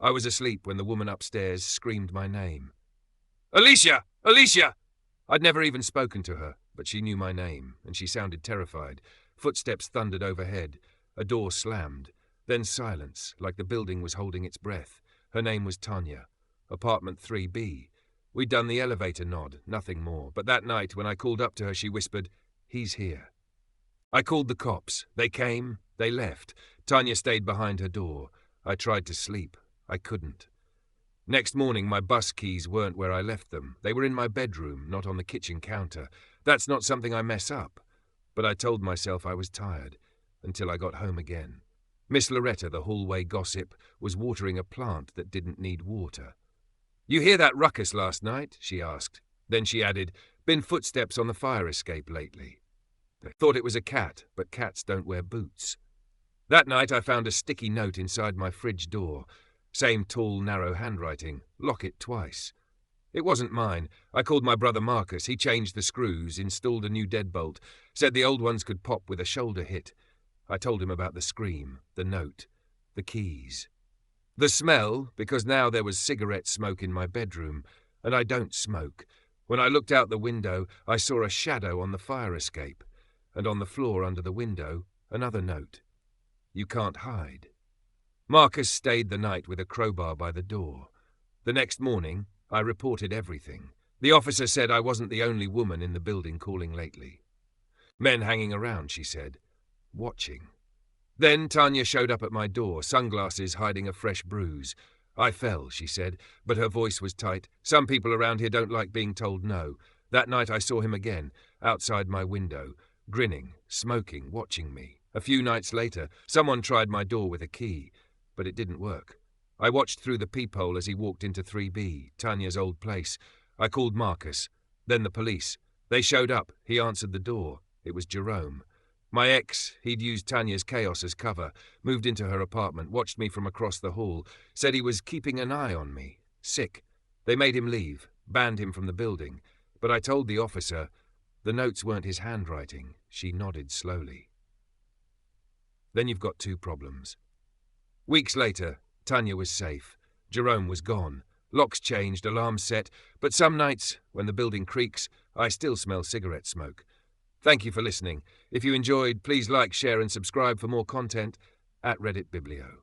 I was asleep when the woman upstairs screamed my name. "Alicia! Alicia!" I'd never even spoken to her, but she knew my name, and she sounded terrified. Footsteps thundered overhead. A door slammed. Then silence, like the building was holding its breath. Her name was Tanya. Apartment 3B. We'd done the elevator nod, nothing more. But that night, when I called up to her, she whispered, "He's here." I called the cops. They came. They left. Tanya stayed behind her door. I tried to sleep. I couldn't. Next morning, my bus keys weren't where I left them. They were in my bedroom, not on the kitchen counter. That's not something I mess up. But I told myself I was tired, until I got home again. Miss Loretta, the hallway gossip, was watering a plant that didn't need water. "You hear that ruckus last night?" she asked. Then she added, "Been footsteps on the fire escape lately." I thought it was a cat, but cats don't wear boots. That night I found a sticky note inside my fridge door. Same tall, narrow handwriting. Lock it twice. It wasn't mine. I called my brother Marcus. He changed the screws, installed a new deadbolt, said the old ones could pop with a shoulder hit. I told him about the scream, the note, the keys. The smell, because now there was cigarette smoke in my bedroom, and I don't smoke. When I looked out the window, I saw a shadow on the fire escape, and on the floor under the window, another note. "You can't hide." Marcus stayed the night with a crowbar by the door. The next morning, I reported everything. The officer said I wasn't the only woman in the building calling lately. Men hanging around, she said. Watching. Then Tanya showed up at my door, sunglasses hiding a fresh bruise. "I fell," she said, but her voice was tight. "Some people around here don't like being told no." That night I saw him again, outside my window, grinning, smoking, watching me. A few nights later, someone tried my door with a key, but it didn't work. I watched through the peephole as he walked into 3B, Tanya's old place. I called Marcus. Then the police. They showed up. He answered the door. It was Jerome. My ex, he'd used Tanya's chaos as cover, moved into her apartment, watched me from across the hall, said he was keeping an eye on me. Sick. They made him leave, banned him from the building. But I told the officer, the notes weren't his handwriting. She nodded slowly. Then you've got two problems. Weeks later, Tanya was safe. Jerome was gone. Locks changed, alarms set, but some nights, when the building creaks, I still smell cigarette smoke. Thank you for listening. If you enjoyed, please like, share and subscribe for more content at RedditBiblio.